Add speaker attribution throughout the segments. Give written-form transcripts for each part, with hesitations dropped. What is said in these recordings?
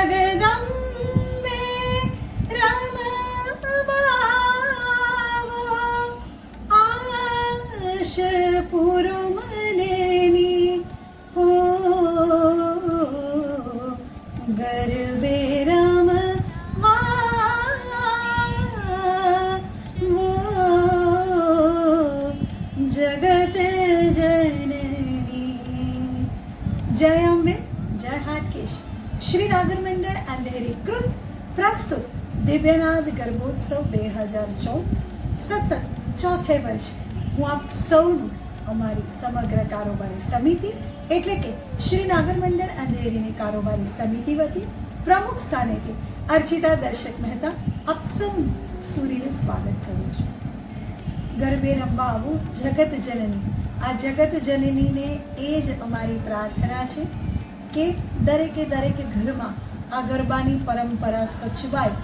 Speaker 1: जगदम्बे रमवावो आश पुरमनेनी हो गरबे रमवावो जगत जननी। जय अम्बे, जय हाटकेश। श्री नागर मंडळ अंधेरी कृत प्रस्तुत दिव्यनाद ગરબોત્સવ 2024 સતત ચોથે વર્ષ હું આપ સૌનું અમારી સમગ્ર કારોબારી સમિતિ એટલે કે શ્રી નાગર મંડળ અંધેરીની કારોબારી સમિતિ વતી પ્રમુખ સ્થાનેથી અર્ચિતા દર્શક મહેતા આપ સૌનું સૂર્યનું સ્વાગત કરું છું। ગરબે રમવા આવું જગત જનની, આ જગત જનનીને એ જ અમારી પ્રાર્થના છે કે દરેકે ઘરમાં આ ગરબાની પરંપરા સચવાય,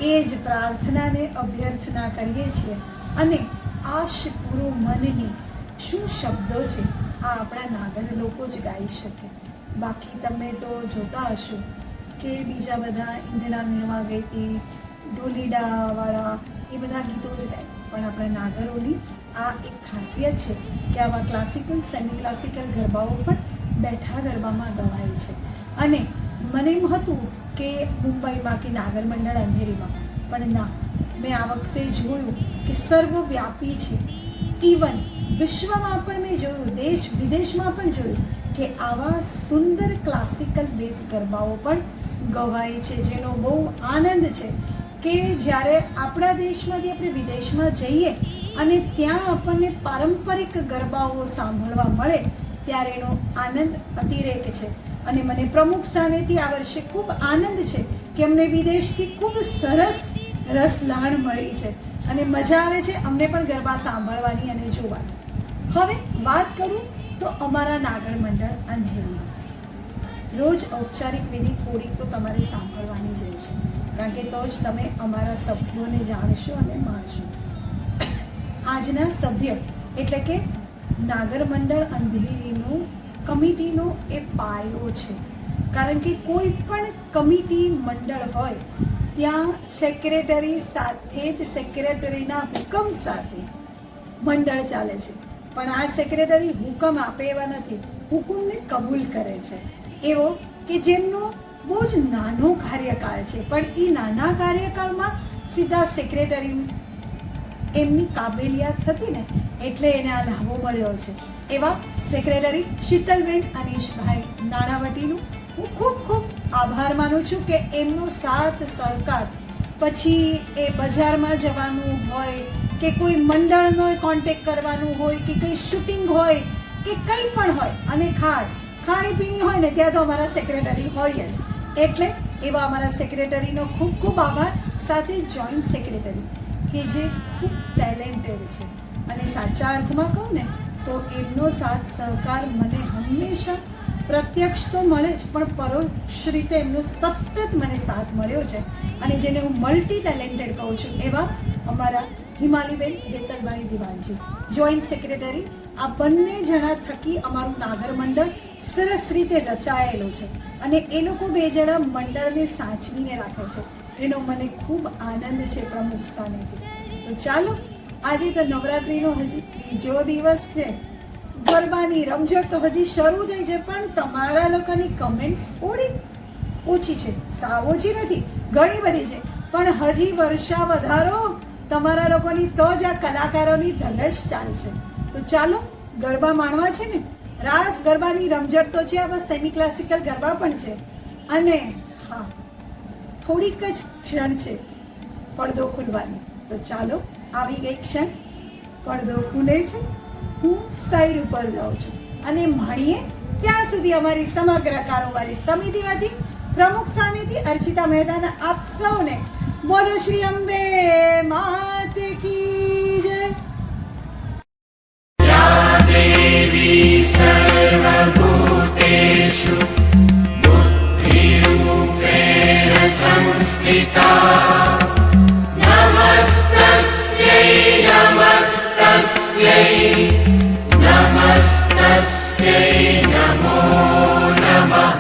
Speaker 1: એ જ પ્રાર્થનાને અભ્યર્થના કરીએ છીએ। અને આશ પૂરો મનની શું શબ્દો છે, આ આપણા નાગર લોકો જ ગાઈ શકે। બાકી તમે તો જોતા હશો કે બીજા બધા ઈંધણા મીણવા ગઈતી, ઢોલીડાવાળા એ બધા ગીતો જ ગાય, પણ આપણા નાગરોની આ એક ખાસિયત છે કે આવા ક્લાસિકલ સેમી ક્લાસિકલ ગરબાઓ પણ બેઠા ગરબામાં ગવાય છે। અને મને એમ હતું કે મુંબઈમાં કે નાગર મંડળ અંધેરીમાં, પણ ના, મેં આ વખતે જોયું કે સર્વવ્યાપી છે। ઇવન વિશ્વમાં પણ મેં જોયું, દેશ વિદેશમાં પણ જોયું કે આવા સુંદર ક્લાસિકલ બેઝ ગરબાઓ પણ ગવાય છે, જેનો બહુ આનંદ છે કે જ્યારે આપણા દેશમાંથી આપણે વિદેશમાં જઈએ અને ત્યાં આપણને પારંપરિક ગરબાઓ સાંભળવા મળે ત્યારે એનો આનંદ અતિરેક છે। અને મને પ્રમુખ સ્થાનેથી આ વર્ષે ખૂબ આનંદ છે કે અમને વિદેશથી ખૂબ સરસ રસલાણ મળી છે અને મજા આવે છે અમને પણ ગરબા સાંભળવાની અને જોવાની। હવે વાત કરું તો અમારા નાગર મંડળ અંધેરીમાં રોજ ઔપચારિક વિધિ થોડીક તો તમારે સાંભળવાની જ છે, કારણ કે તો જ તમે અમારા સભ્યોને જાણશો અને માણશો। આજના સભ્ય એટલે કે નાગર મંડળ અંધેરીનો કમિટીનો એ પાયો છે, કારણ કે કોઈ પણ કમિટી મંડળ હોય ત્યાં સેક્રેટરી સાથે જ સેક્રેટરીના હુકમ સાથે મંડળ ચાલે છે, પણ આ સેક્રેટરી હુકમ આપે એવા નથી, હુકમને કબૂલ કરે છે। એવો કે જેમનો બહુ જ નાનો કાર્યકાળ છે, પણ એ નાના કાર્યકાળમાં સીધા સેક્રેટરી એમની કાબેલિયત હતી ને એટલે એને આ લાભો મળ્યો છે। એવા સેક્રેટરી શીતલબેન અનીશભાઈ નાણાવટીનું હું ખૂબ આભાર માનું છું કે એમનો સાથ સહકાર, પછી એ બજારમાં જવાનું હોય કે કોઈ મંડળનો કોન્ટેક્ટ કરવાનું હોય કે કંઈ શૂટિંગ હોય કે કંઈ પણ હોય, અને ખાસ ખાણીપીણી હોય ને ત્યાં તો અમારા સેક્રેટરી હોય જ, એટલે એવા અમારા સેક્રેટરીનો ખૂબ આભાર। સાથે જોઈન્ટ સેક્રેટરી કે જે ખૂબ ટેલેન્ટેડ છે અને સાચા અર્થમાં કહું ને તો એમનો સાથ સહકાર મને હંમેશા પ્રત્યક્ષ તો મળે જ, પણ પરોક્ષ રીતે એમનો સતત મને સાથ મળ્યો છે અને જેને હું મલ્ટી ટેલેન્ટેડ કહું છું એવા અમારા હિમાલીબેન હેતલભાઈ દિવાનજી જોઈન્ટ સેક્રેટરી। આ બંને જણા થકી અમારું નાગર મંડળ સરસ રીતે રચાયેલું છે અને એ લોકો બે જણા મંડળને સાચવીને રાખે છે, એનો મને ખૂબ આનંદ છે પ્રમુખ સ્થાનેથી। તો ચાલો, આજે તો નવરાત્રિનો હજી ત્રીજો દિવસ છે, ગરબાની રમઝટ તો હજી શરૂ થઈ છે, પણ તમારા લોકોની કમેન્ટ્સ થોડી ઓછી છે, સાવ ઓછી નથી, ઘણી બધી છે, પણ હજી વર્ષા વધારો તમારા લોકોની તો જ આ કલાકારોની ધગશ ચાલશે। તો ચાલો, ગરબા માણવા છે ને, રાસ ગરબાની રમઝટ તો છે, આવા સેમી ક્લાસિકલ ગરબા પણ છે, અને હા થોડીક જ ક્ષણ છે પડદો ખુલવાની। તો ચાલો, આવી ગઈ ક્ષણ, પડદો ખુલે છે, હું સાઈડ ઉપર જાઉં છું અને મળીએ ત્યાં સુધી અમારી સમગ્ર કારોબારી સમિતિ વતી પ્રમુખ સ્થાનેથી અર્ચિતા મહેતાના આપ સૌને બોલો શ્રી અંબે માત કી જય।
Speaker 2: देवी सर्वभूतेषु बुद्धिरूपेण संस्थिता नमस्तस्यै नमो नमः।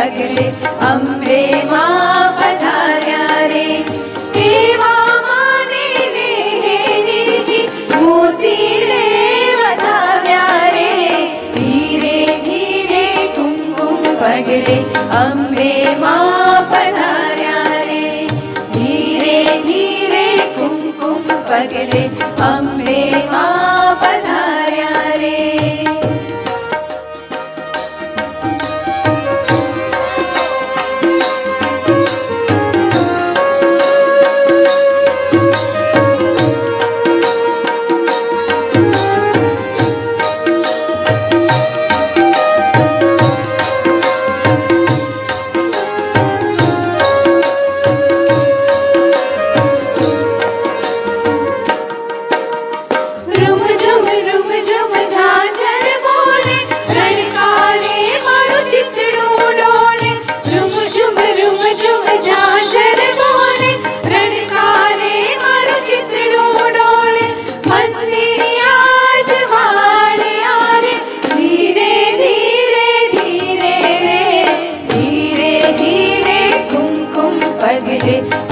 Speaker 3: પગલે અંબે માં પધાર્યા રે. એવા માને દેહે નિરખી મોતીડે વધાવ્યા રે. ધીરે ધીરે કુમકુમ પગલે અંબે માં પધાર્યા રે. ધીરે ધીરે કુમકુમ પગલે અંબે માં પધાર્યા રે.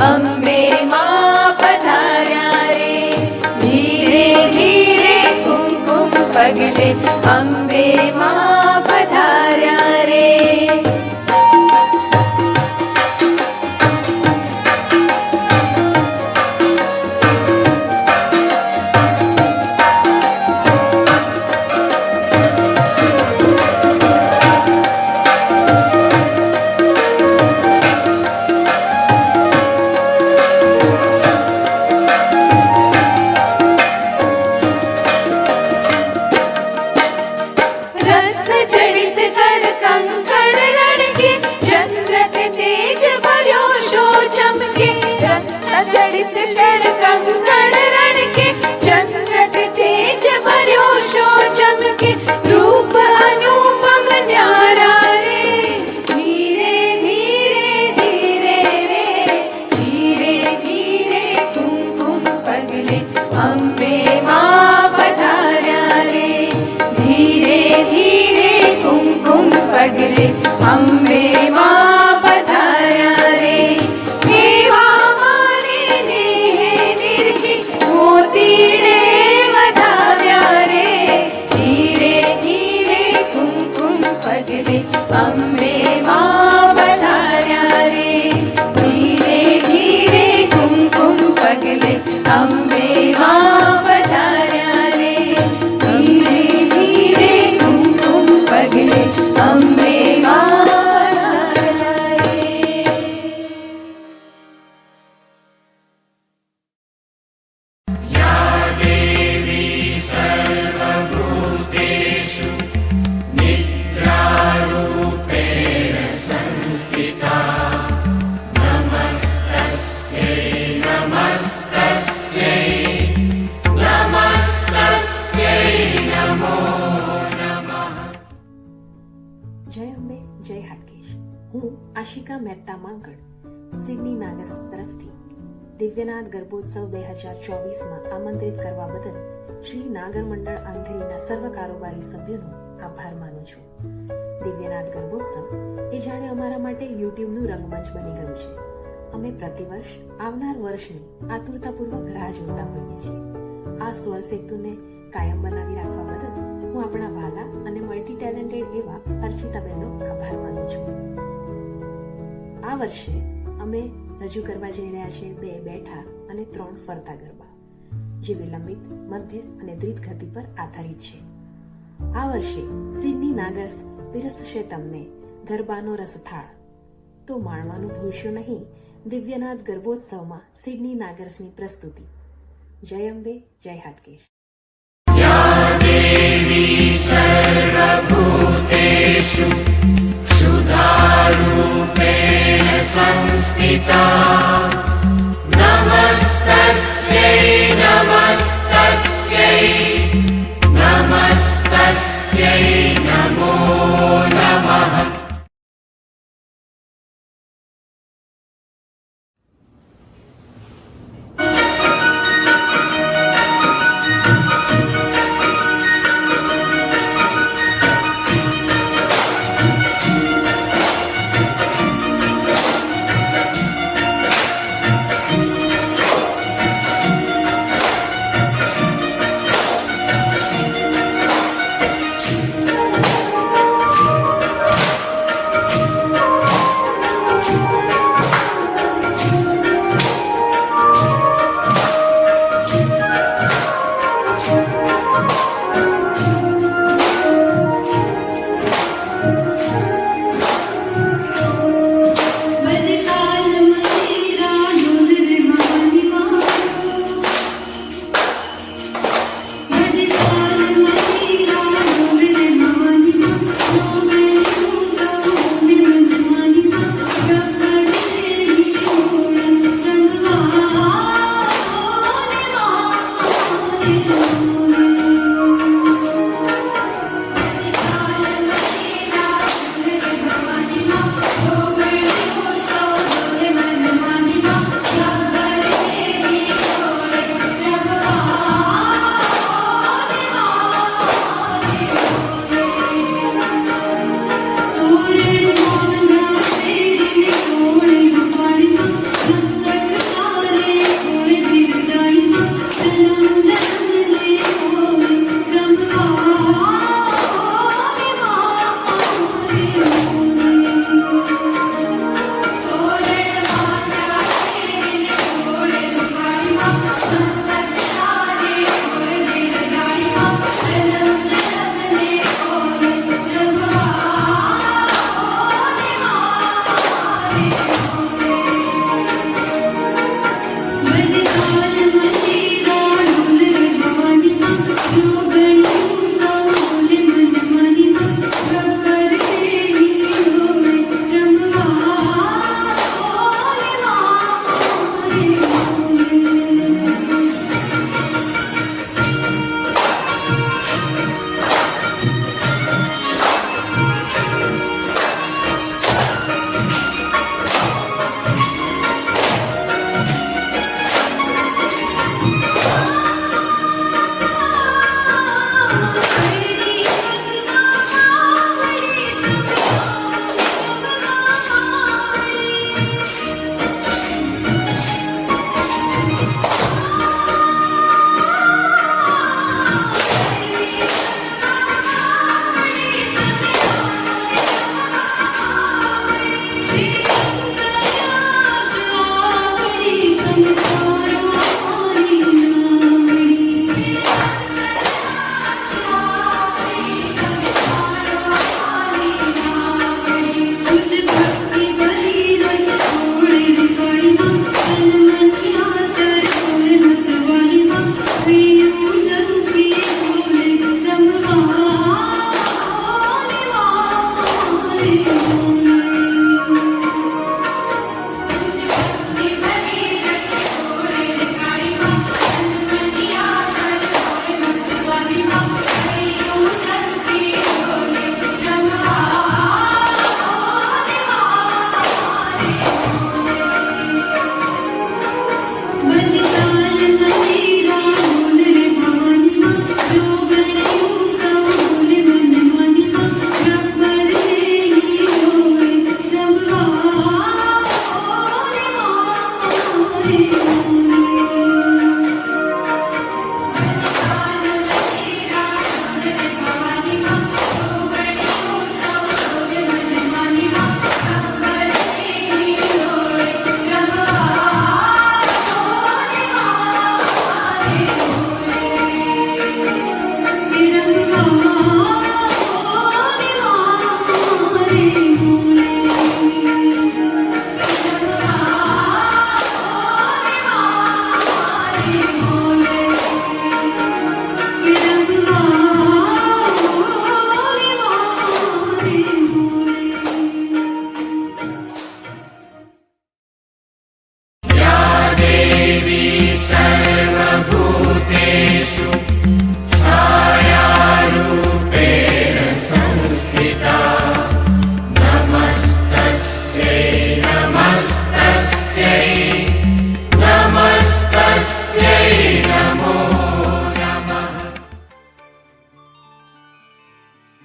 Speaker 3: અંબે માં પધાર્યા રે. ધીરે ધીરે કુમકુમ પગલે અંબે માં પધાર્યા રે. જડિત કર કંકણ રણકે ચંદ્ર તેજ ભર્યો શો ચમકે. રૂપ અનુપમ ન્યારા રે. ધીરે ધીરે ધીરે રે. ધીરે ધીરે કુમકુમ પગલે અંબે માં પધાર્યા રે. ધીરે ધીરે કુમકુમ પગલે અંબે માં પધાર્યા રે. મોતીડે વધાવ્યા રે. ધીરે ધીરે કુમકુમ પગલે અંબે માં પધાર્યા રે. ધીરે ધીરે કુમકુમ પગલે અંબે માં પધાર્યા રે. ધીરે ધીરે કુમકુમ પગલે અંબે માં પધાર્યા રે.
Speaker 4: જય અંબે જય હાટકેશ. હું આશિકા મહેતા માંગડ સિડની નાગર્સ તરફથી દિવ્યનાથ ગર્ભોત્સવ 2024માં આમંત્રિત કરવા બદલ શ્રી નાગર મંડળ અંધેરીના સર્વ કારોબારી સભ્યોનો આભાર માનું છું. દિવ્યનાથ ગર્ભોત્સવ એ જાણે અમારા માટે યુટ્યુબનું રંગમંચ બની ગયું છે. અમે પ્રતિવર્ષ આવનાર વર્ષની આતુરતાપૂર્વક રાહ જોતા હોઈએ છીએ. આ સ્વર સેતુને કાયમ બનાવી રાખવા બદલ હું આપણા વાલા અને મલ્ટી ટેલેન્ટેડ એવા અર્ચિતાબેનનો આભાર માનું છું. આ વર્ષે અમે રજૂ કરવા જઈ રહ્યા છે 2 બેઠા અને 3 ફરતા ગરબા, જે વિલંબિત, મધ્ય અને દ્રુત ગતિ પર આધારિત છે. આ વર્ષે સિડની નાગર્સ પીરસશે તમને ગરબાનો રસથાળ. તો માણવાનું ભૂલશો નહીં દિવ્યનાથ ગર્ભોત્સવમાં સિડની નાગર્સની પ્રસ્તુતિ. જય અંબે જય હાટકેશ.
Speaker 2: देवी सर्वभूतेषु क्षुधारूपेण संस्थिता नमस्तस्यै नमस्तस्यै नमस्तस्यै नमो नमः.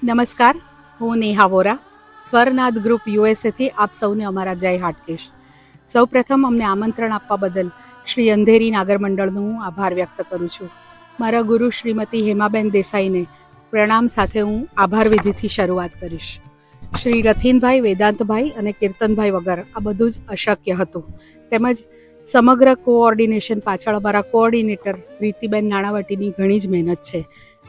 Speaker 5: નમસ્કાર, હું નેહા વોરા, સ્વરનાદ ગ્રુપ યુએસએથી આપ સૌને અમારા જય હાટકેશ. સૌ પ્રથમ અમને આમંત્રણ આપવા બદલ શ્રી અંધેરી નાગર મંડળનો હું આભાર વ્યક્ત કરું છું. મારા ગુરુ શ્રીમતી હેમાબેન દેસાઈને પ્રણામ સાથે હું આભાર વિધિથી શરૂઆત કરીશ. શ્રી રથીનભાઈ, વેદાંતભાઈ અને કીર્તનભાઈ વગર આ બધું જ અશક્ય હતું. તેમજ સમગ્ર કોઓર્ડિનેશન પાછળ અમારા કોઓર્ડિનેટર રીતિબેન નાણાવટીની ઘણી જ મહેનત છે.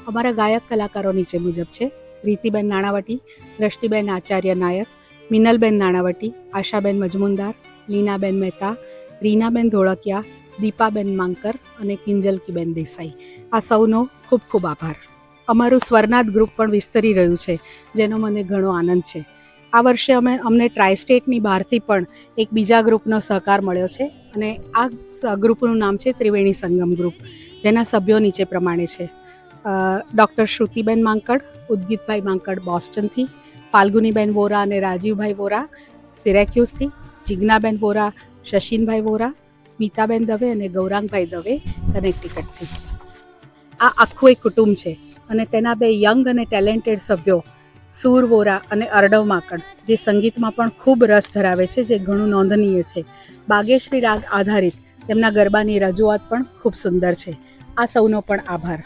Speaker 5: અમારા ગાયક કલાકારો નીચે મુજબ છે: રીતિબેન નાણાવટી, દ્રષ્ટિબેન આચાર્ય નાયક, મિનલબેન નાણાવટી, આશાબેન મજમુનદાર, લીનાબેન મહેતા, રીનાબેન ધોળકિયા, દીપાબેન માંકર અને કિંજલકીબેન દેસાઈ. આ સૌનો ખૂબ ખૂબ આભાર. અમારું સ્વરનાદ ગ્રુપ પણ વિસ્તરી રહ્યું છે, જેનો મને ઘણો આનંદ છે. આ વર્ષે અમને ટ્રાયસ્ટેટની બહારથી પણ એક બીજા ગ્રુપનો સહકાર મળ્યો છે અને આ ગ્રુપનું નામ છે ત્રિવેણી સંગમ ગ્રુપ, જેના સભ્યો નીચે પ્રમાણે છે: ડૉક્ટર શ્રુતિબેન માંકડ, ઉદગીતભાઈ માંકડ બોસ્ટનથી, ફાલ્ગુનીબેન વોરા અને રાજીવભાઈ વોરા સિરેક્યુઝથી, જિજ્ઞાબેન વોરા, શશીનભાઈ વોરા, સ્મિતાબેન દવે અને ગૌરાંગભાઈ દવે કનેક્ટિકટથી. આ આખું એક કુટુંબ છે અને તેના બે યંગ અને ટેલેન્ટેડ સભ્યો સૂર વોરા અને અર્ણવ માંકડ, જે સંગીતમાં પણ ખૂબ રસ ધરાવે છે, જે ઘણું નોંધનીય છે. બાગેશ્રી રાગ આધારિત તેમના ગરબાની રજૂઆત પણ ખૂબ સુંદર છે. આ સૌનો પણ આભાર.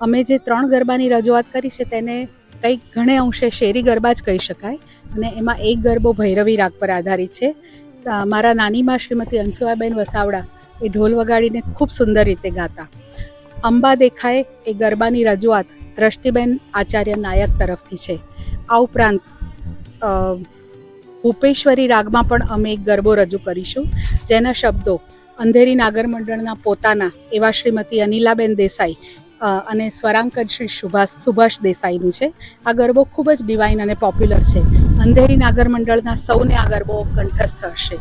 Speaker 5: અમે જે 3 ગરબાની રજૂઆત કરી છે તેને કંઈક ઘણે અંશે શેરી ગરબા જ કહી શકાય અને એમાં એક ગરબો ભૈરવી રાગ પર આધારિત છે. મારા નાનીમાં શ્રીમતી અંશુઆબેન વસાવડા એ ઢોલ વગાડીને ખૂબ સુંદર રીતે ગાતા. અંબા દેખાય એ ગરબાની રજૂઆત દ્રષ્ટિબેન આચાર્ય નાયક તરફથી છે. આ ઉપરાંત ભૂપેશ્વરી રાગમાં પણ અમે એક ગરબો રજૂ કરીશું, જેના શબ્દો અંધેરી નાગર મંડળના પોતાના એવા શ્રીમતી અનિલાબેન દેસાઈ અને સ્વરાંકન શ્રી સુભાષ દેસાઈનું છે. આ ગરબો ખૂબ જ ડિવાઇન અને પોપ્યુલર છે. અંધેરી નાગર મંડળના સૌને આ ગરબો કંઠસ્થ હશે,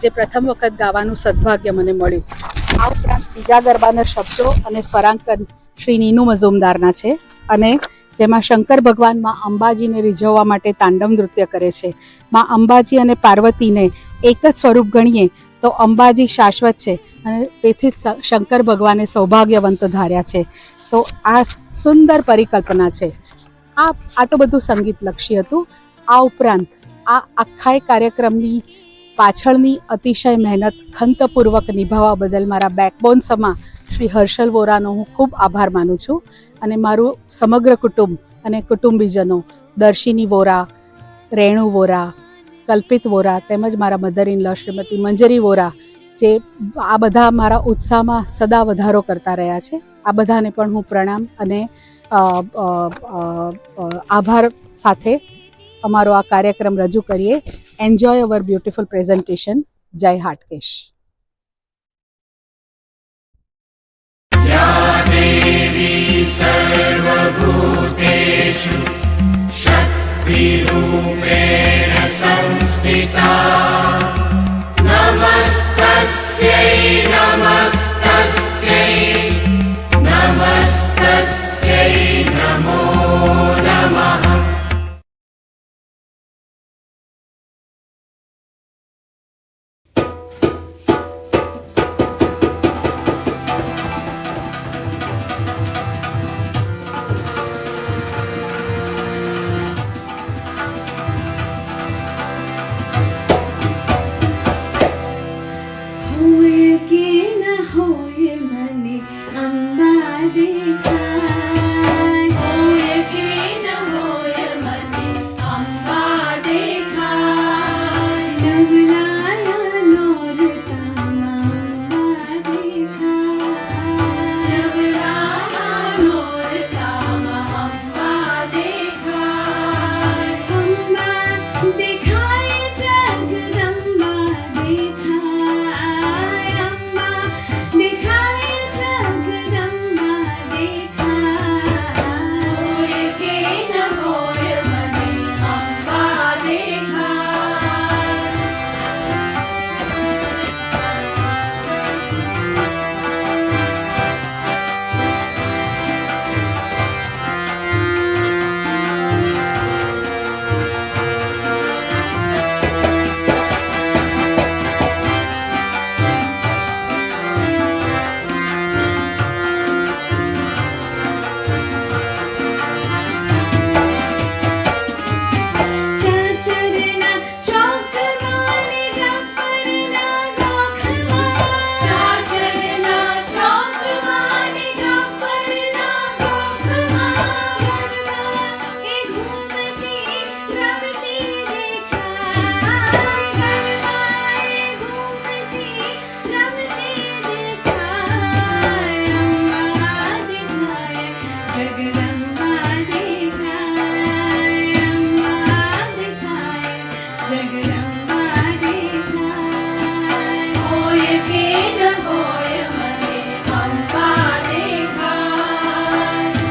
Speaker 5: જે પ્રથમ વખત ગાવાનું સદભાગ્ય મને મળ્યું. આ ઉપરાંત બીજા ગરબાના શબ્દો અને સ્વરાંકન શ્રી નીનુ મઝુમદારના છે અને જેમાં શંકર ભગવાન માં અંબાજીને રીઝવવા માટે તાંડવ નૃત્ય કરે છે. માં અંબાજી અને પાર્વતીને એક જ સ્વરૂપ ગણીએ તો અંબાજી શાશ્વત છે અને તેથી જ શંકર ભગવાને સૌભાગ્યવંત ધાર્યા છે. તો આ સુંદર પરિકલ્પના છે. આ તો બધું સંગીતલક્ષી હતું. આ ઉપરાંત આ આખા કાર્યક્રમની પાછળની અતિશય મહેનત ખંતપૂર્વક નિભાવવા બદલ મારા બેકબોન સમા શ્રી હર્ષલ વોરાનો હું ખૂબ આભાર માનું છું અને મારું સમગ્ર કુટુંબ અને કુટુંબીજનો દર્શિની વોરા, રેણુ વોરા, કલ્પિત વોરા તેમજ મારા મધર ઇન લો શ્રીમતી મંજરી વોરા, જે આ બધા મારા ઉત્સાહમાં સદા વધારો કરતા રહ્યા છે. આ બધાને પણ હું પ્રણામ અને આભાર સાથે અમારો આ કાર્યક્રમ રજૂ કરીએ. એન્જોય અવર બ્યુટિફુલ પ્રેઝન્ટેશન. જય હાટકેશ.
Speaker 2: देवी सर्वभूतेषु शक्तिरूपेण संस्थिता नमस्तस्यै नमस्तस्यै नमस्तस्यै नमो नमः.
Speaker 3: જગદંબા દેખાય હોય કે ન હોય મને અંબા દેખાય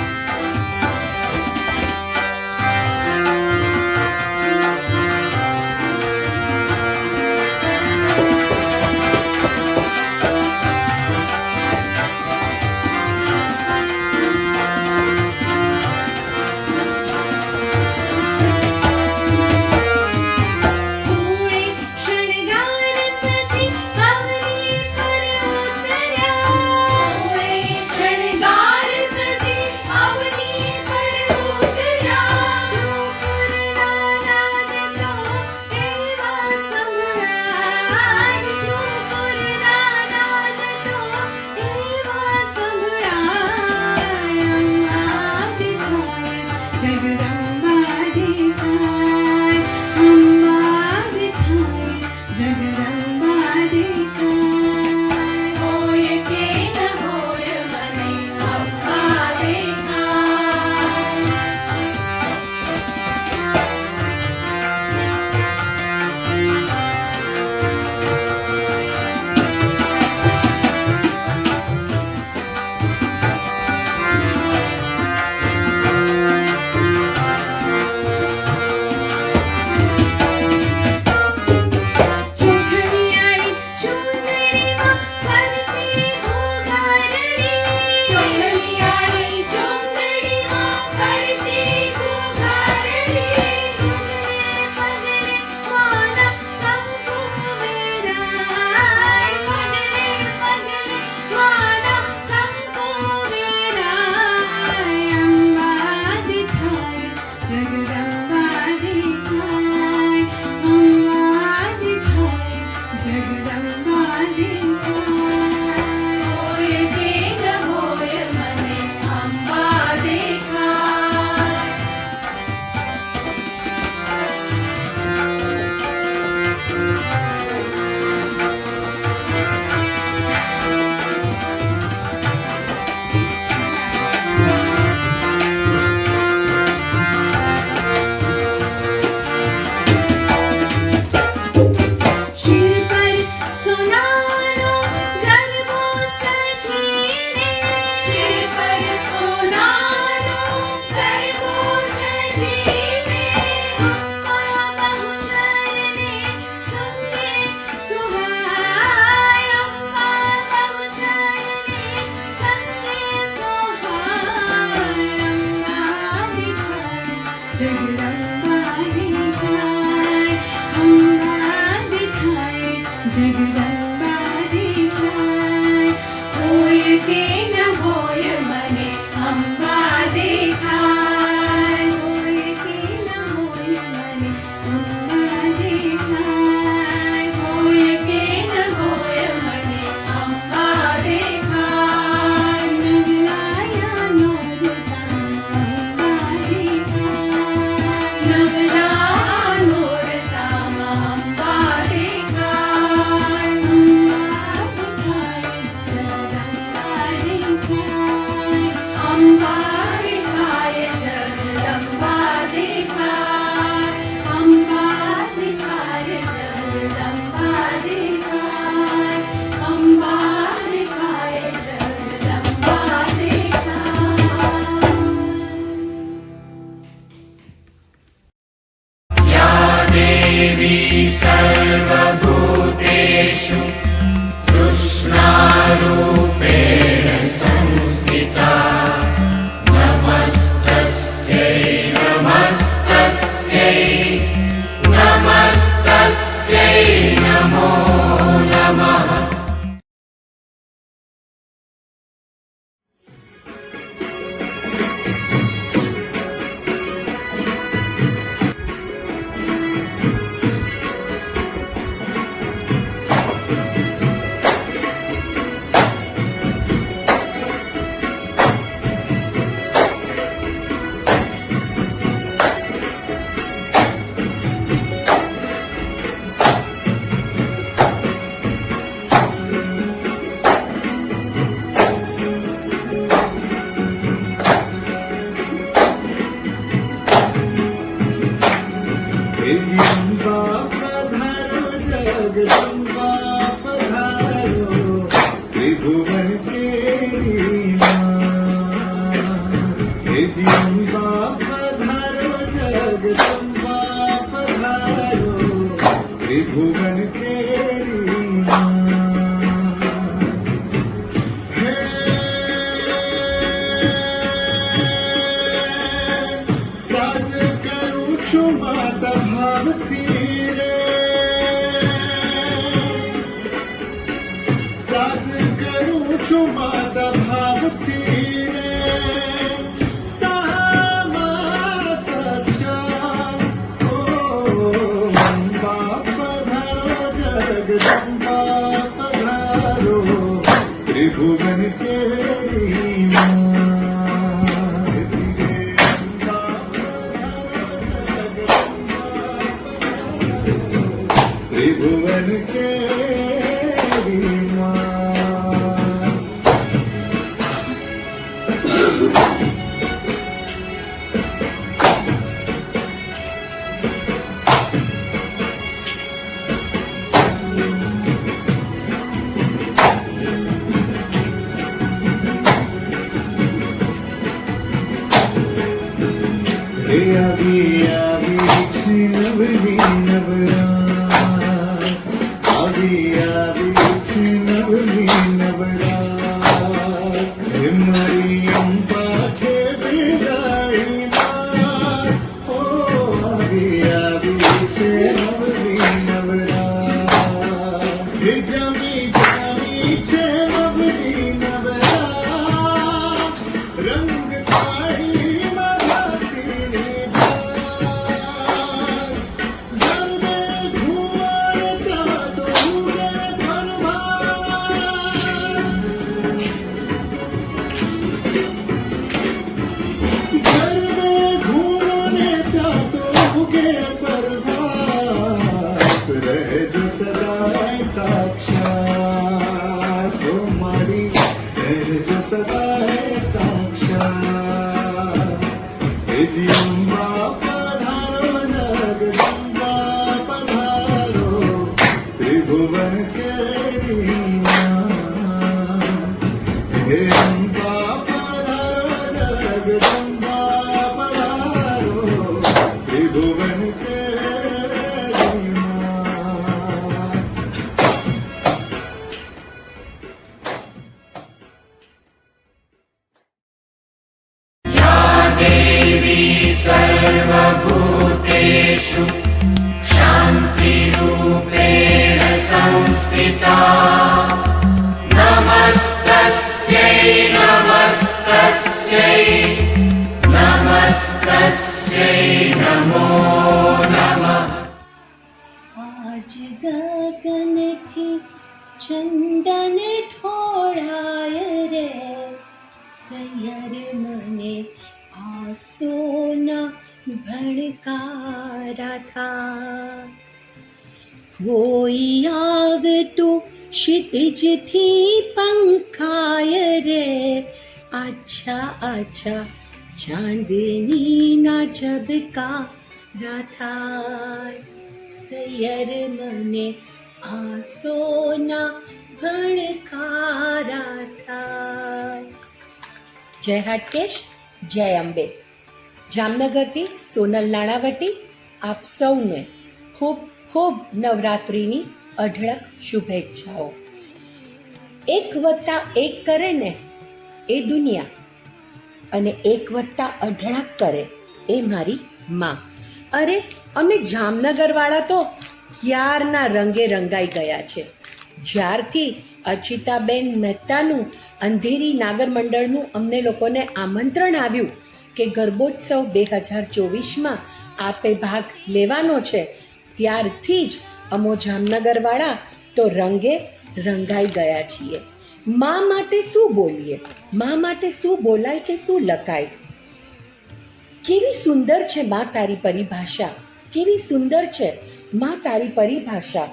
Speaker 6: जगदम्बा पधारो त्रिभुवन केरी मां। हे जी अम्बा पधारो जगदम्बा पधारो त्रिभुवन केरी मां। हे साध करूं છું માતા ભાવથી રે, સાધ કરું છું માતા ભાવથી રે, સામા સાક્ષાત ઓ અંબા પધારો જગદંબા પધારો ત્રિભુવન કેરી માં। त्रिभुवन केरी मां। हे आवी आवी છે નવલી નવરાત, આવી આવી છે નવલી નવરાત, હે મારી અંબા છે વિદાય માં, ઓ આવી આવી છે નવલી નવરાત, હે જામી જામી છે નવલી નવરાત, રંગ થાળી મરાઠી ભાત, ગરબે ઘુમાડતા ડોંગર પરમાર, ગરબે ઘુમાડતા ડોંગર પરમાર, રહેજો સદાય સાક્ષાત ઓ મારી, રહેજો સદાય સાક્ષાત, હે જી અંબા પધારો જગદંબા પધારો ત્રિભુવન કેરી માં। હે અંબા પધારો જગદંબા પધારો ત્રિભુવન કેરી માં।
Speaker 2: देवी सर्वभूतेषु शान्तिरूपेण संस्थिता। नमस्तस्यै नमस्तस्यै नमस्तस्यै नमो नमः।
Speaker 3: આજ ગગનથી ચંદન ઠોળાય રે, સૈયર મને આસોના ભણકારા થા, કોઈ આવતું ક્ષિતિજથી પંખાય રે, આછા આછા ચાંદનીના ઝબકારા થાય, સૈયર મને આસોના ભણકારા થાય। જય હાટકેશ, જય અંબે। જામનગરથી સોનલ નાણાવટી આપ સૌને ખૂબ ખૂબ નવરાત્રિની અઢળક શુભેચ્છાઓ। 1+1 કરે ને એ દુનિયા, અને 1+18 કરે એ મારી માં। અરે અમે જામનગરવાળા તો ક્યારના રંગે રંગાઈ ગયા છે। જ્યારથી અચિતાબેન મહેતાનું અંધેરી નાગર મંડળનું અમને લોકોને આમંત્રણ આવ્યું કે ગરબોત્સવ 2024માં આપે ભાગ લેવાનો છે, ત્યારથી જ અમો જામનગરવાળા તો રંગે રંગાઈ ગયા છીએ। મા માટે શું બોલીએ, મા માટે શું બોલાય કે શું લખાય। કેવી સુંદર છે મા તારી પરિભાષા, કેવી સુંદર છે મા તારી પરિભાષા।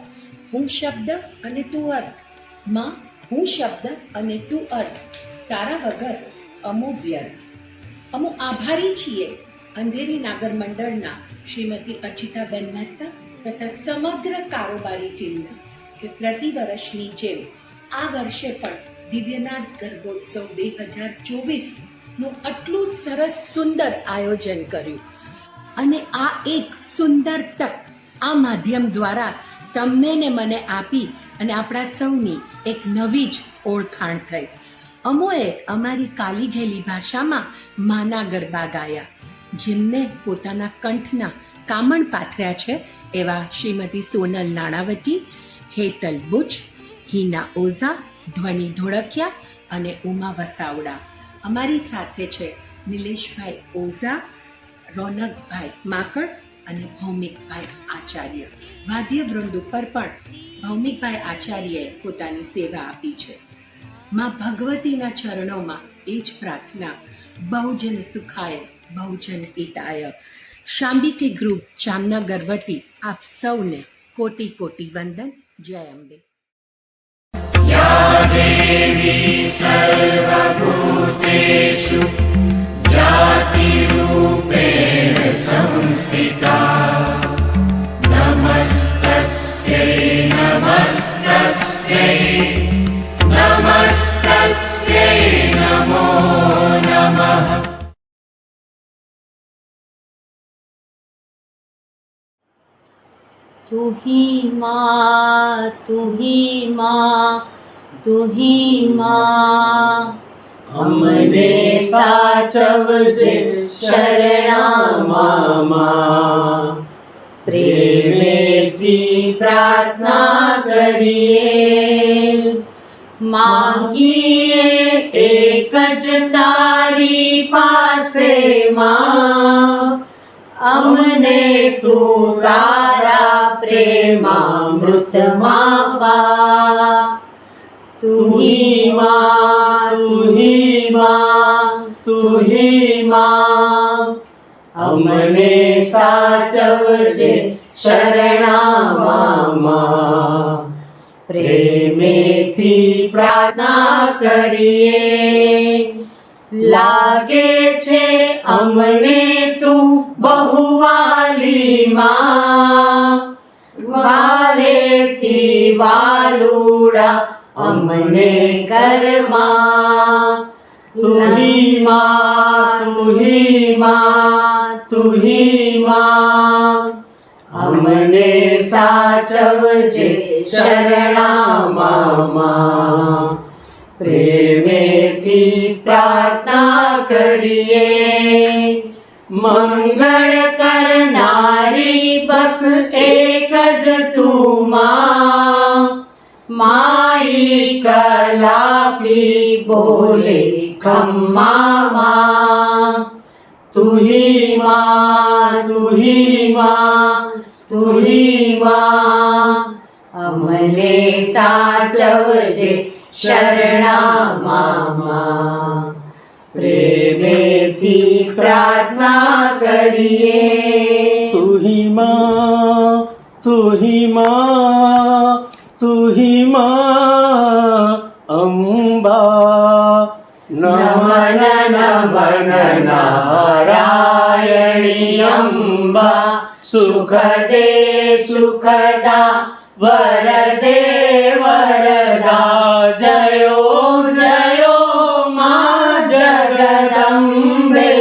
Speaker 3: હું શબ્દ અને તું અર્થ, માં હું શબ્દ અને તું અર્થ, તારા વગર અમો વ્યર્થ। અમો આભારી છીએ અંધેરી નાગર મંડળના શ્રીમતી અચિતાબેન મહેતા તથા સમગ્ર કારોબારી ટીમના। કે પ્રતિ વર્ષની જેમ આ વર્ષે પણ દિવ્યનાથ ગર્ભોત્સવ 2024નું આટલું સરસ સુંદર આયોજન કર્યું. અને આ એક સુંદર તક આ માધ્યમ દ્વારા તમને ને મને આપી અને આપણા સૌની એક નવી જ ઓળખાણ થઈ. અમોએ અમારી કાલી ઘેલી ભાષામાં માના ગરબા ગાયા, જેમને પોતાના કંઠના કામણ પાથર્યા છે એવા શ્રીમતી સોનલ નાણાવટી, હેતલ બુચ, હિના ઓઝા, ધ્વનિ ધોળકિયા અને ઉમા વસાવડા. અમારી સાથે છે નિલેશભાઈ ઓઝા, રોનકભાઈ માકડ અને ભૌમિકભાઈ આચાર્ય. વાદ્ય વૃંદ ઉપર પણ ભૌમિકભાઈ આચાર્યએ પોતાની સેવા આપી છે. માં ભગવતીના ચરણોમાં એ જ પ્રાર્થના, બહુજન સુખાય બહુજન હિતાય. શાંબિકી ગ્રુપ જામનગર વતી આપ સૌને કોટી કોટી વંદન. જય અંબે.
Speaker 2: या देवी सर्वभूतेषु जातिरूपेण संस्थिता नमस्तस्यै नमस्तस्यै नमस्तस्यै नमो नमः.
Speaker 7: तू ही माँ तू ही माँ तू ही माँ अमने साचवजे शरणामा प्रेमेथी प्रार्थना करिए मांगीए एक ज तारी पासे माँ अमने तू तारा प्रेमामृतમાં પા. તું ही माँ तू ही माँ तू ही माँ अमने साचवजे शरणाમાં પ્રેમેથી પ્રાર્થના કરીએ. લાગે છે અમને તું બહુવાલી માં, વારેથી વાલુડા અમને કરમાં. તું ही माँ તું ही माँ તું ही माँ અમને સાચવજે શરણામાં પ્રેમેથી પ્રાર્થના કરીએ. મંગળ કરનારી બસ એક જ તું માં, માઈ કલાપી બોલે ખમ્મા. તું ही माँ તું ही माँ તું ही माँ અમને સાચવજે શરણામાં પ્રેમેથી પ્રાર્થના કરીએ.
Speaker 8: તું ही माँ તું ही माँ તું ही माँ અંબા.
Speaker 7: નમન નમન નારાયણી અંબા, સુખદે સુખદા વરદે વરદા. જયો જયો માં જગદંબે.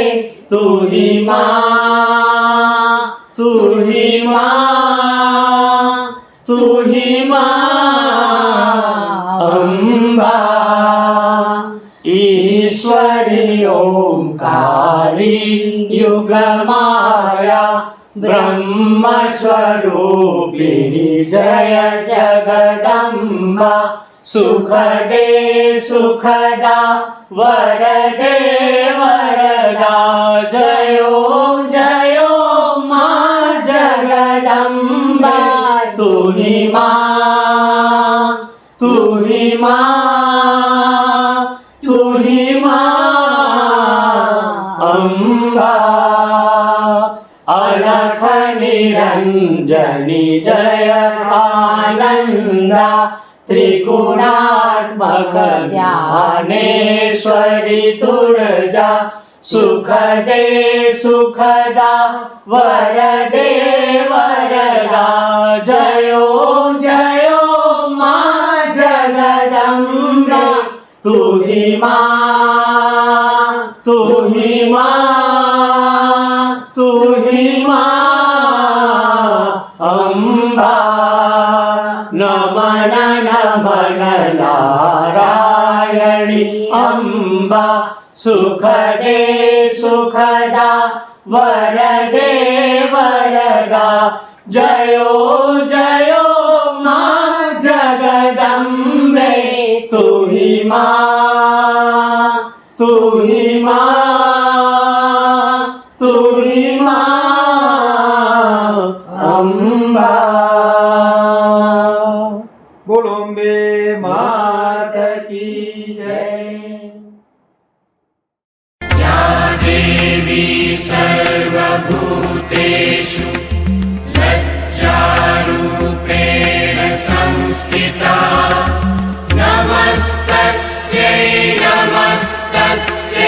Speaker 7: તું ही माँ તું ही माँ તું ही माँ અંબા. ईश्वरी ओंकारी युगमाया ब्रह्मस्वरूपिणी जय जगदम्बा. सुखदे सुखदा वरदे वरदा. जयो जयो माँ जगदम्बा. તું ही माँ તું ही माँ તું ही माँ અંબા. અલખ નિરંજની જય આનંદા. ત્રિગુણાત્મક જ્ઞાનેશ્વરી તુળજા. સુખદે સુખદા વરદે વરદા. જયો જયો तू ही माँ, तू ही माँ, तू ही माँ अम्बा। नमन नमन नारायणी अम्बा। सुखदे सुखदा वरदे वरदा। जयो जयो माँ जगदम्बे। तू ही माँ, तू ही माँ, तू ही माँ अम्बा।
Speaker 8: बोलो अम्बे मात की जय।
Speaker 2: या देवी सर्वभूतेषु लज्जारूपेण संस्थिता। नमस्तस्यै नमस्तस्यै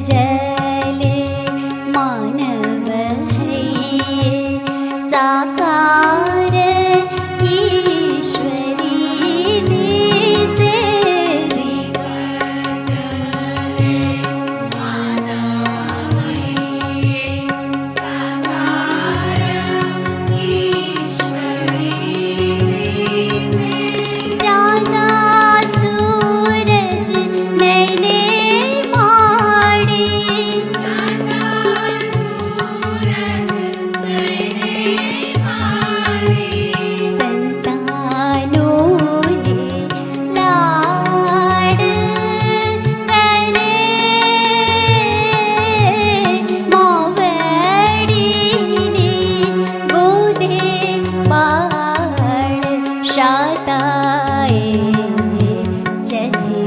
Speaker 9: जले मानव हैये साकार ईश्वरी दिसे जाना सूरज नैने माड़ी संतानों ने लाड करे मोवड़ी ने गोदे बाळ शाताए चले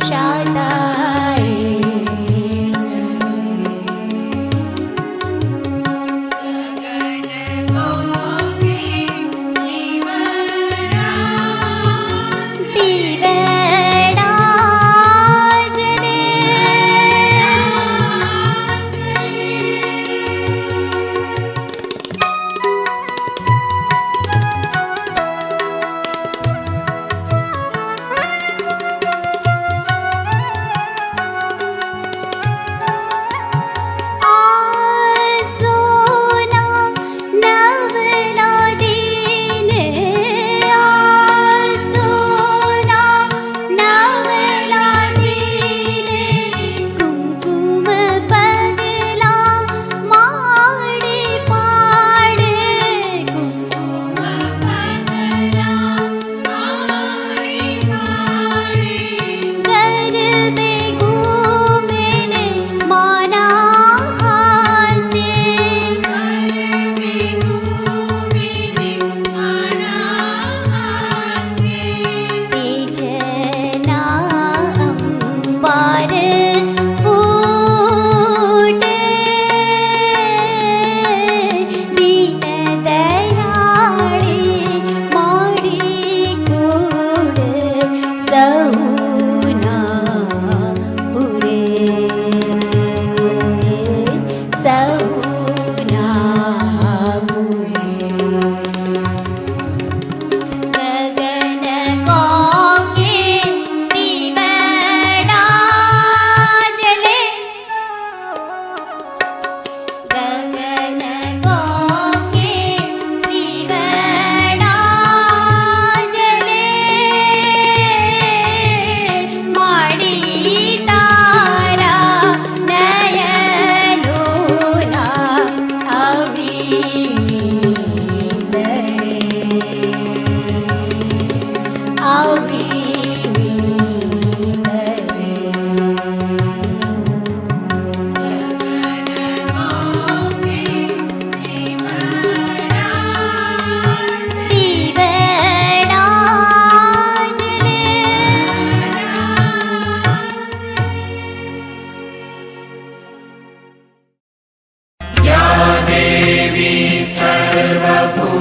Speaker 9: शाताए दीवड़ा जले आसोना नवला दीने आसोना नवला दीने कुमकुम पगला माड़ी पाड़े कुमकुम पगला माड़ी पाड़े गरबे घूमे ने माना हासे गरबे घूमे ने माना हासे तेजना अंबार फूटे दीन दयाळे माड़ी कूड़ सहुना पुरे सहुना पुरे गगन कोके दीवड़ा जले गगन कोके दीवड़ा जले माड़ी तारा नयनोना दीवड़ा जले
Speaker 2: या देवी सर्वभूतेषु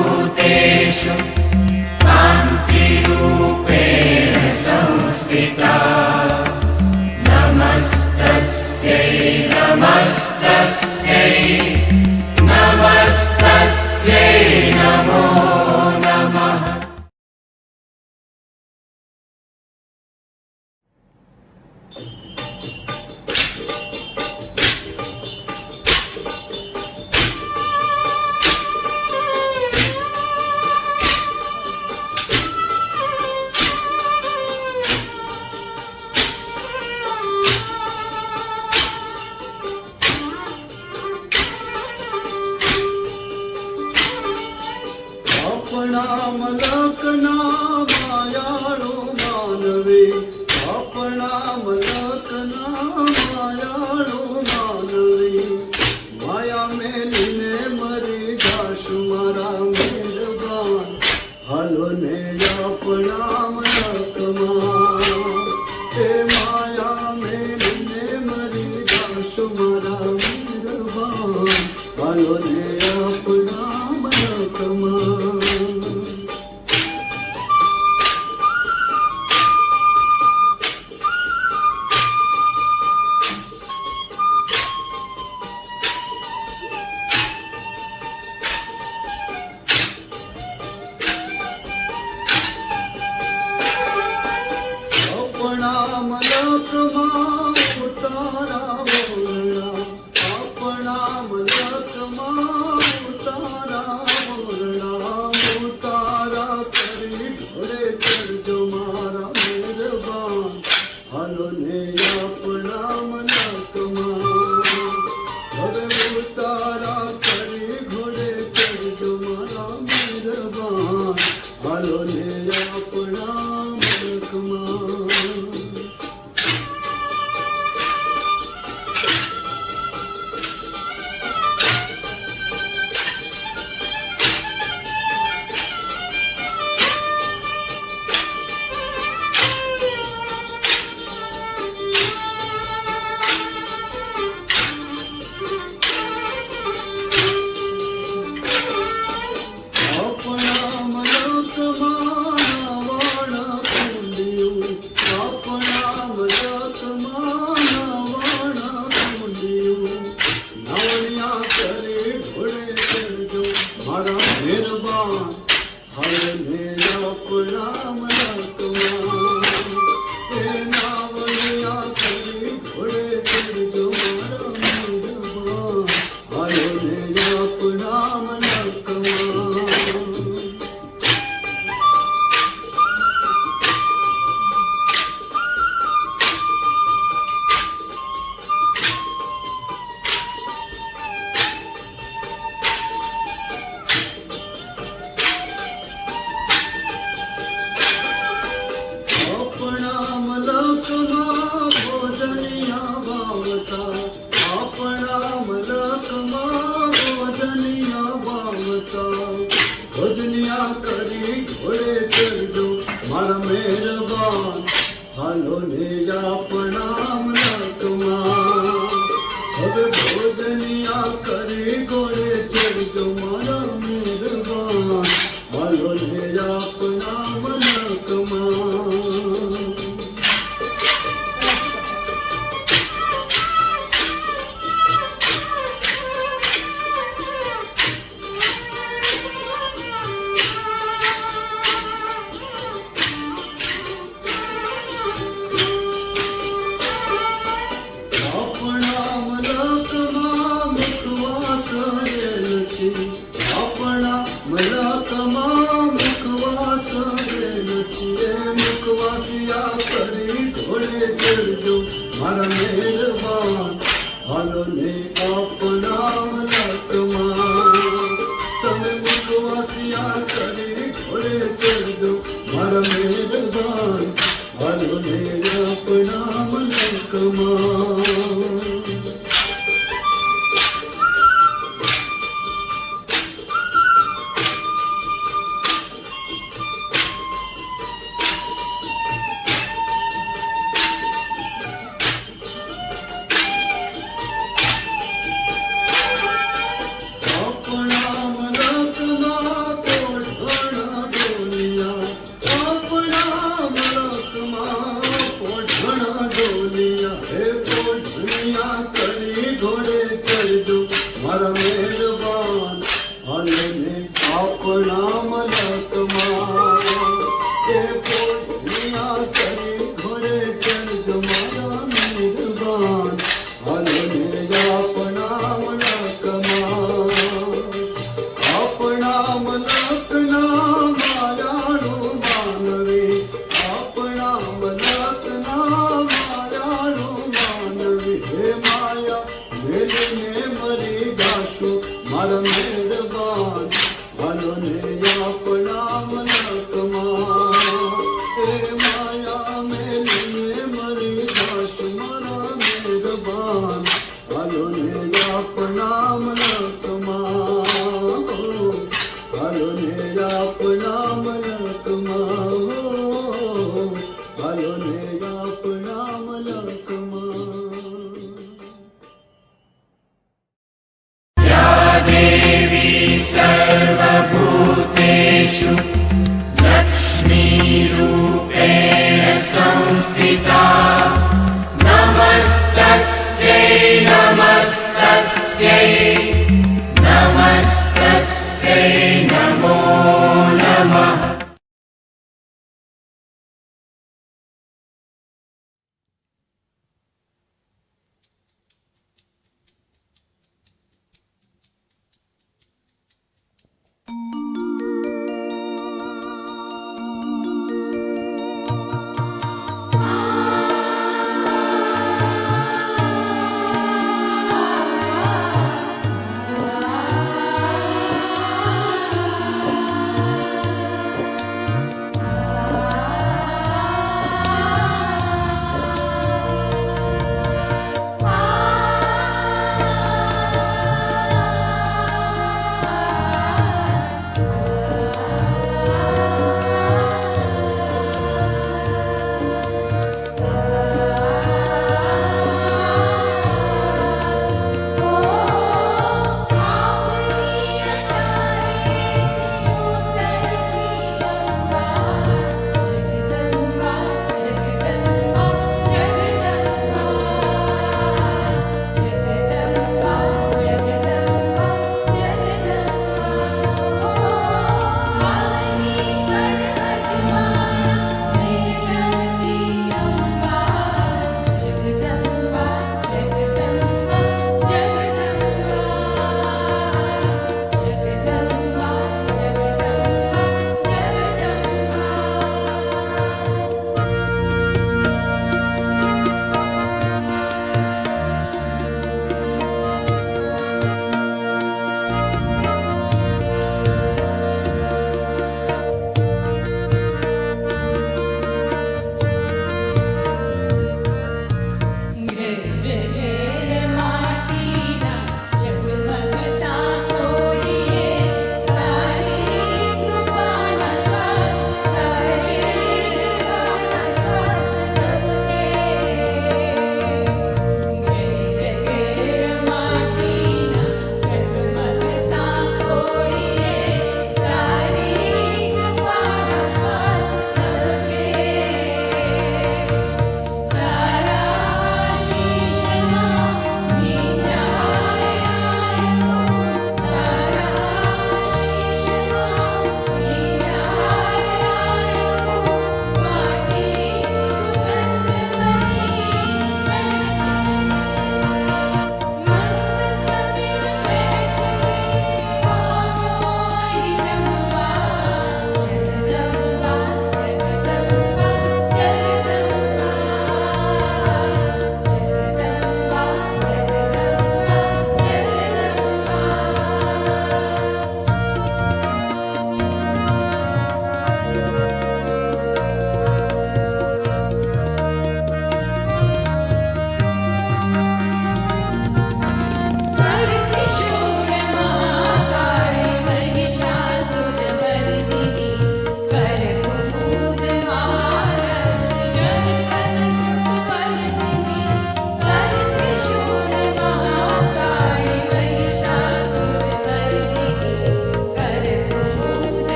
Speaker 2: कान्तिरूपेण संस्थिता नमस्तस्यै नमस्तस्यै नमस्तस्यै नमो नमः
Speaker 6: આપણા મલકના માયાળો માનવે આપણા મલકના માયાળો માનવે માયા મેલીને મરી જાશ મારા મેરબાન હાલો ને આપણા મલકમાં એ માયા મેલીને મરી જાશ મારા મેરબાન હાલો ને આપણા મલકમાં મલકમાં ઉતારા મોરડા આપણા મલકમાં ઉતારા મોરડા ઉતારા કરી ઘોડે ચડજો મારા મહેરબાન હાલો ને આપણા મલકમાં હવે ઉતારા કરી ઘોડે ચડજો મારા મહેરબાન હાલો ને આપણા મલકમાં આપણા મલકમાં વાણા કુંડિયું આપણા મલકમાં વાણા કુંડિયું નાવણિયા કરે ઘોડે ચડજો મારા મહેરબાન હરને આપણા મલકમાં એ નાવણિયા કરે ઘોડે ચડજો મારા મહેરબાન હરને આપણા મલકમાં આપણા મલકમાં ભોજનિયા વાવતા આપણા મલકમાં ભોજનિયા વાવતા ભોજનિયા કરી ઘોડે ચડજો મારા મહેરબાન હાલો ને આપણા મલકમાં હવે ભોજનિયા કરી ઘોડે ચડજો મારા મહેરબાન હાલો ને આપણા મલકમાં આપણા મલકમાં મુખવાસ રહેલ છે આપણા મલકમાં મુખવાસ રહેલ છે મુખવાસિયા કરી ઘોડે ચડજો મારા મહેરબાન હાલો ને આપણા મલકમાં તમે મુખવાસિયા કરી ઘોડે ચડજો મારા મહેરબાન હાલો ને આપણા મલકમાં આપણા મલકમાં પોઢણા ડોલિયા આપણા મલકમાં પોઢણા ડોલિયા હે પોઢણિયા કરી ઘોડે ચડજો મારા મહેરબાન હાલો ને આપણા મલકમાં હે પોઢણિયા કરી ઘોડે ચડજો મારા મહેરબાન હાલો ને આપણા મલકમાં આપણા મલકના માયાનું માનવે આપણા મલકના માયાનું માનવે હે માયા મેલીને મરી જાશો મારા મહેરબાન હાલો ને આપણા મલકમાં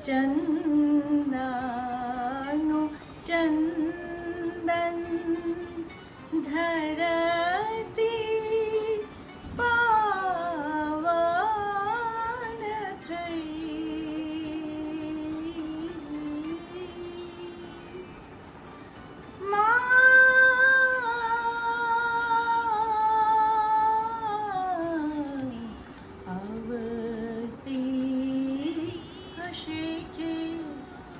Speaker 10: ચંદાનું ચંદન ધરતી પાવન થઈ આવતી હશે કે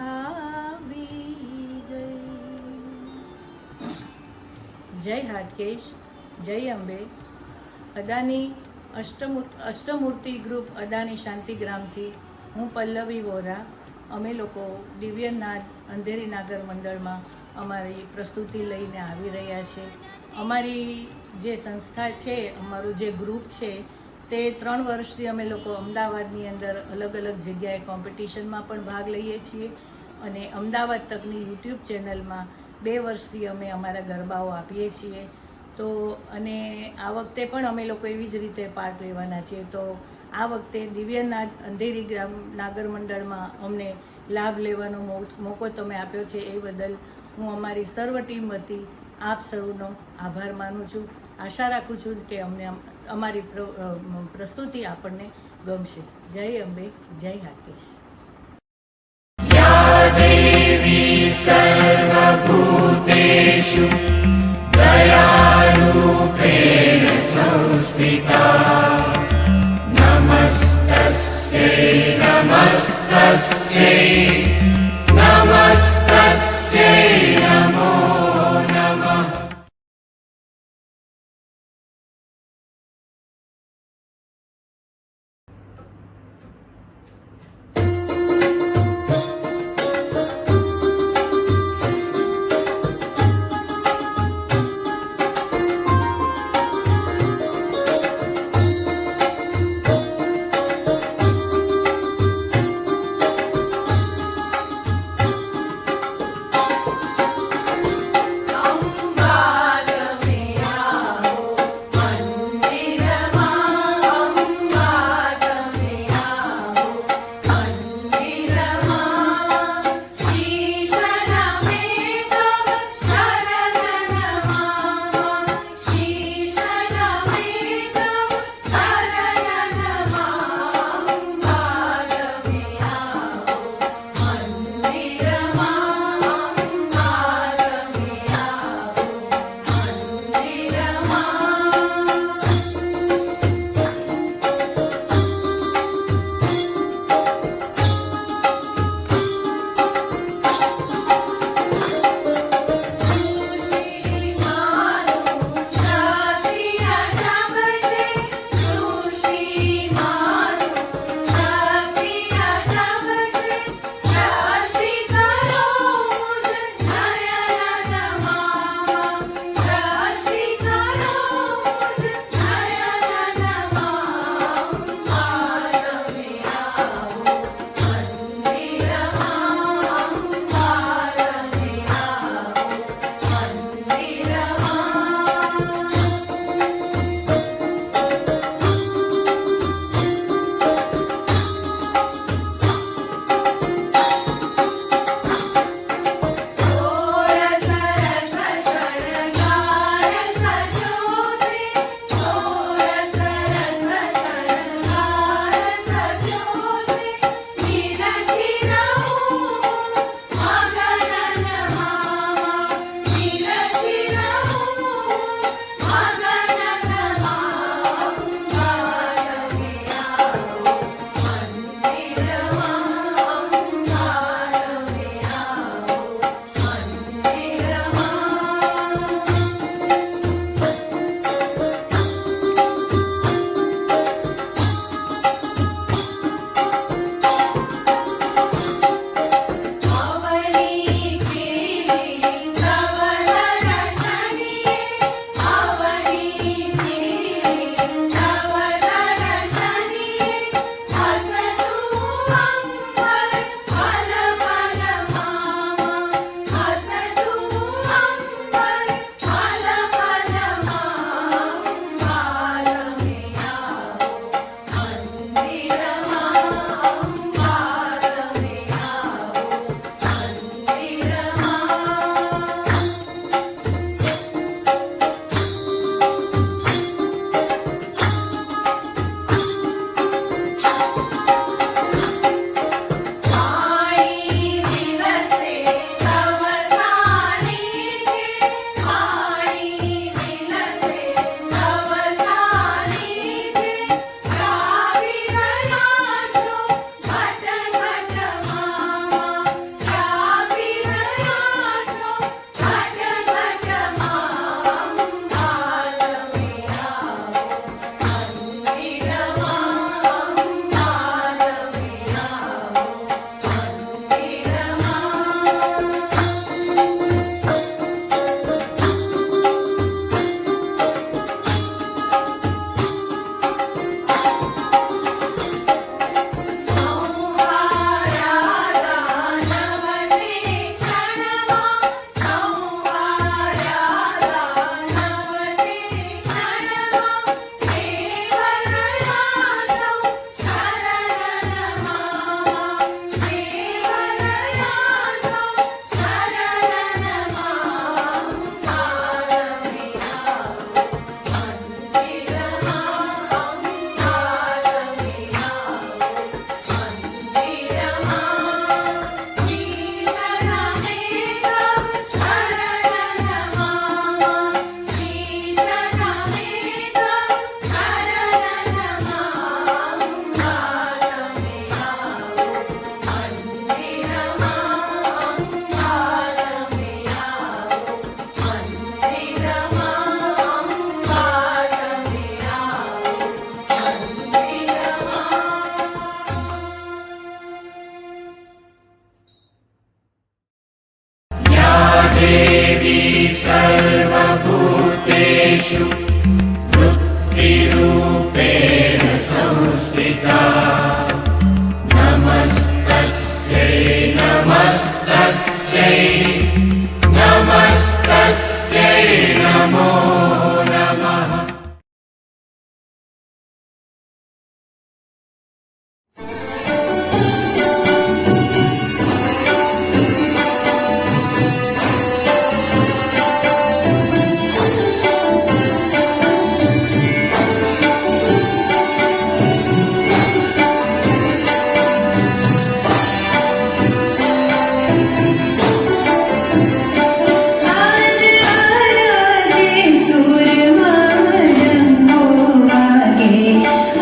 Speaker 10: આવી ગઈ. જય હાટકેશ, જય અંબે. અદાની અષ્ટમૂર્તિ ગ્રુપ અદાની શાંતિગ્રામથી હું પલ્લવી વોરા. અમે લોકો દિવ્યનાથ અંધેરી નાગર મંડળમાં અમારી પ્રસ્તુતિ લઈને આવી રહ્યા છે. અમારી જે સંસ્થા છે, અમારું જે ગ્રુપ છે, તે 3 વર્ષથી અમે લોકો અમદાવાદની અંદર અલગ અલગ જગ્યાએ કોમ્પિટિશનમાં પણ ભાગ લઈએ છીએ અને અમદાવાદ તકની યુટ્યુબ ચેનલમાં 2 વર્ષથી અમે અમારા ગરબાઓ આપીએ છીએ. તો અને આ વખતે પણ અમે લોકો એવી જ રીતે પાર્ટ લેવાના છીએ. તો આ વખતે દિવ્યનાથ અંધેરી ગ્રામ નાગર મંડળમાં અમને લાભ લેવાનો મોકો તમે આપ્યો છે, એ બદલ હું અમારી સર્વ ટીમ વતી આપ સૌનો આભાર માનું છું. આશા રાખું છું કે અમને અમારી પ્રસ્તુતિ આપણને ગમશે. જય અંબે, જય હાટકેશ.
Speaker 2: या देवी सर्वभूतेषु दयारूपेण संस्थिता नमस्तस्यै नमस्तस्यै नमस्तस्यै नमो नमः.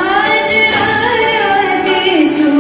Speaker 9: आज आराधे सूर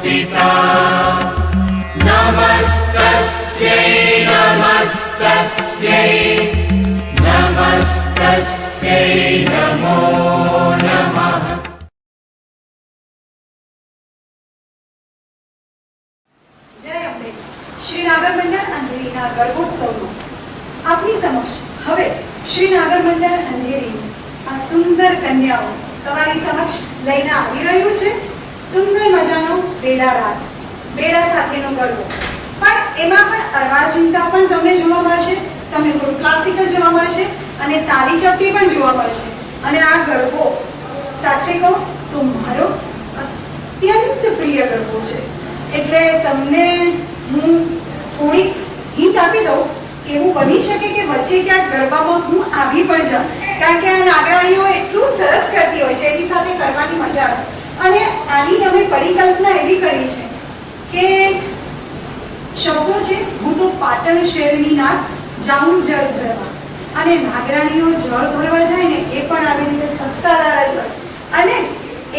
Speaker 2: संस्थिता नमस्तस्यै नमस्तस्यै नमस्तस्यै नमो नमः
Speaker 1: જય અંબે. શ્રી નાગર મંડળ અંધેરીના ગર્ભોત્સવમાં આપની સમક્ષ હવે શ્રી નાગર મંડળ અંધેરીની આ સુંદર કન્યાઓ તમારી સમક્ષ લઈને આવી રહ્યું છે. સુંદર મજાનો બેડા રાસ, બેડા સાથેનો ગરબો, પણ એમાં પણ અર્વાચીનતા પણ તમને જોવા મળશે, તમને થોડું ક્લાસિકલ જોવા મળશે અને તાલી ચપટી પણ જોવા મળશે. અને આ ગરબો સાચે કહું તો મારો અત્યંત પ્રિય ગરબો છે. એટલે તમને હું થોડીક હિન્ટ આપી દઉં, એવું બની શકે કે વચ્ચે ક્યાંક ગરબામાં હું આવી પણ જાઉં, કારણ કે આ નાગરાણીઓ એટલું સરસ કરતી હોય છે, એની સાથે કરવાની મજા આવે. અને આની અમે પરિકલ્પના એવી કરી છે કે શબ્દો છે, હું તો પાટણ શહેરની નાગ જાઉં જળ ભરવા, અને નાગરાણીઓ જળ ભરવા જાય ને એ પણ આવી રીતે પસ્સાદાર જ હોય. અને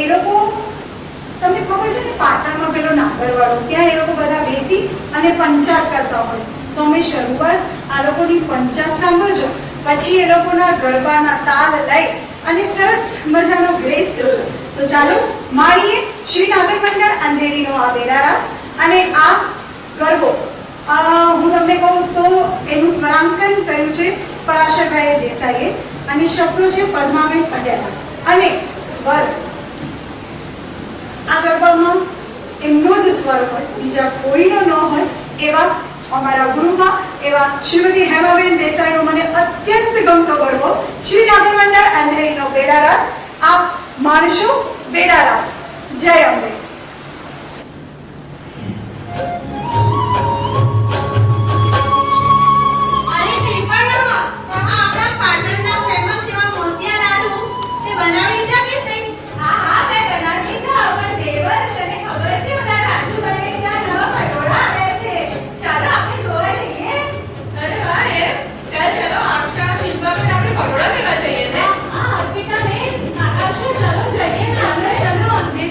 Speaker 1: એ લોકો તમને ખબર છે ને, પાટણમાં પેલો નાગરવાળો, ત્યાં એ લોકો બધા બેસી અને પંચાત કરતા હોય. તો અમે શરૂઆત આ લોકોની પંચાત સાંભળજો, પછી એ લોકોના ગરબાના તાલ લઈ અને સરસ મજાનો ગ્રેસ જોજો. તો ચાલો માણીએ શ્રી નાગર મંડળ અંધેરીનો આ બેડા રાસ અને આ ગરબો. હું તમને કહું તો એનું સ્વરાંકન કર્યું છે પરાશરભાઈ દેસાઈએ અને શબ્દો છે પદ્માબેન પટેલના. અને સ્વર આ ગરબામાં એમનો જ સ્વર હોય, બીજા કોઈનો ન હોય એવા અમારા ગુરુમાં એવા શ્રીમતી હેમાબેન દેસાઈનો મને અત્યંત ગમતો ગરબો શ્રી નાગર મંડળ અંધેરીનો બેડા રાસ. આપ માણશો બેડા રાસ. જય અંબે.
Speaker 9: ચલો જઈએ.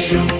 Speaker 2: सर्वेषु